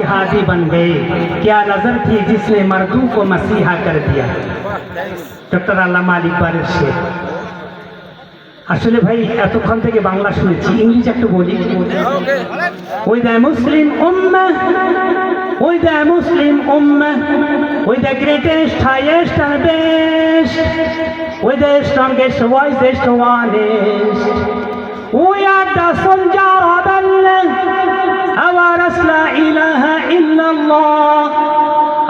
हादी बन गए, क्या नजर थी जिसने मर्दों को मसीहा कर दिया। ডক্টর আল্লামা আলী ইকবালের শের। আসলে ভাই এতক্ষণ থেকে বাংলা শুনেছি, ইংলিশ একটু বলি। With the Muslim Ummah, with the Muslim Ummah, with the greatest, highest and best, with the strongest, wisest, honest, we are the soldier of Allah. Our La ilaha illallah,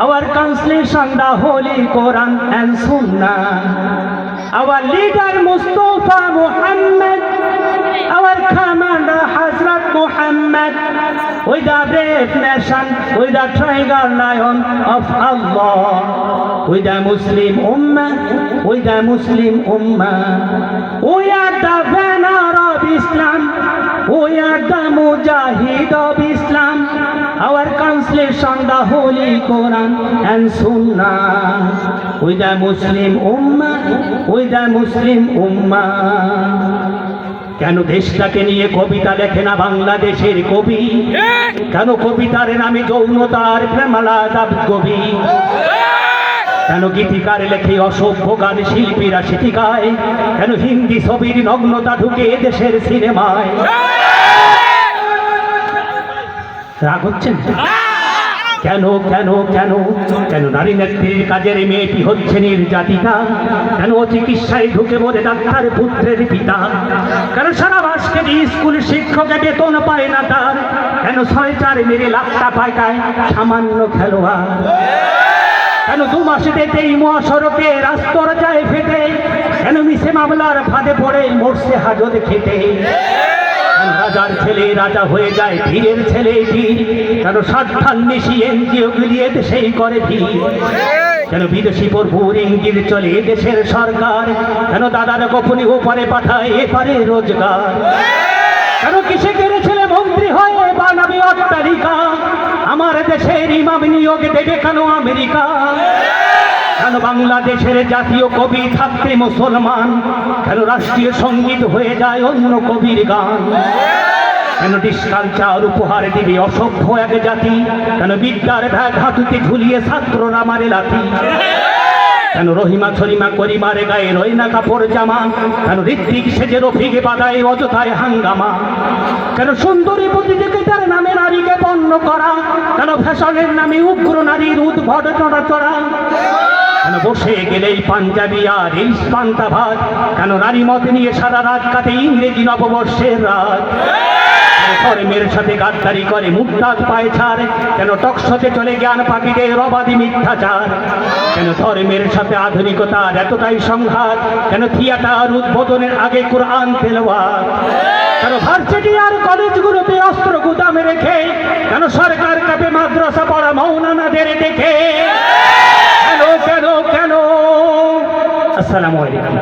our translation the Holy Quran and Sunnah, our leader Mustafa Muhammad, our commander Hazrat Muhammad, with the brave nation, with the tiger lion of Allah, with the Muslim Ummah, with the Muslim Ummah, we are the banner of Islam, we are the mujahid of Islam, our translation the Holy Quran and Sunnah, with the Muslim Ummah, with the Muslim Ummah. কেন দেশটাকে নিয়ে কবিতা লেখে না বাংলাদেশের কবি? কেন কবিতার নামে যৌনতার প্রেমালাপ কবি? কেন গীতিকার লেখে অসভ্য গান শিল্পীরা সেটি গায়? কেন হিন্দি ছবির নগ্নতা ঢুকে দেশের সিনেমায়? রাগ হচ্ছেন? কেন কেন কেন কেন নারী নেত্রীর কাজের মেয়েটি হচ্ছে নির্যাতিতা? কেন চিকিৎসায় ঢুকে বলে ডাক্তার পুত্রের পিতা? কেন সারা মাস কেটে স্কুল শিক্ষকের বেতন পায় না তার? কেন 6-4 মেরে লাখটা পায় সামান্য খেলোয়াড়? কেন 2 মাসে যেতেই মহাসড়কে রাস্তর যায় ফেটে? কেন মিশে মামলার ফাঁদে পড়ে মরছে হাজত খেতে? রাজার ছেলে রাজা হয়ে যায়, ধীরের ছেলে ধীর। কেন স্বার্থান্বেষী এনজিও গুলিয়ে দেশেই করে ভিড়? কেন বিদেশি প্রভুর ইঙ্গিত চলে দেশের সরকার? কেন দাদার গোপনে ওপারে পাঠায় এপারে রোজগার? কেন কৃষকের ছেলে মন্ত্রী হয়ে বানাবে অট্টালিকা? আমার দেশের ইমাম নিয়োগ দেবে কেন আমেরিকা? কেন বাংলাদেশের জাতীয় কবি থাকতে মুসলমান? কেন রাষ্ট্রীয় সঙ্গীত হয়ে যায় অন্য কবির গান? কেন ডিসকালচার উপহার দিবে অসভ্য এক জাতি? কেন বিদ্যার ব্যাগ হাতুতে ঝুলিয়ে ছাত্ররা মারে লাথি? কেন রহিমা ছরিমা করিমারে গায়ে রয় না কাপড় জামা? কেন ঋত্বিক সেজে রফিকে বাদায় অযথায় হাঙ্গামা? কেন সুন্দরী প্রতিযোগিতার নামে নারীকে পণ্য করা? কেন ফ্যাশনের নামে উগ্র নারীর উদ্ভট চড়াচড়া? কেন বসে গেলেই পাঞ্জাবি আর ইলিশ পান্তা ভাত? কেন নারী মত নিয়ে সারা রাত কাটে ইংরেজি নববর্ষের রাত? ধর্মের সাথে গাদ্দারি করে মুক্তাজ পায় ছাড়? কেন টকশোতে চলে জ্ঞান পাখিদের অবাধি মিথ্যাচার? কেন ধর্মের সাথে আধুনিকতার এতটাই সংঘাত? কেন থিয়েটার উদ্বোধনের আগে কোরআন তেলাওয়াত? কেন ভার্সিটি আর কলেজগুলোতে অস্ত্র গুদামে রেখে? কেন সরকার কাপে মাদ্রাসা পড়া মৌলানাদের দেখে? কেন কেন কেন? আসসালামু আলাইকুম।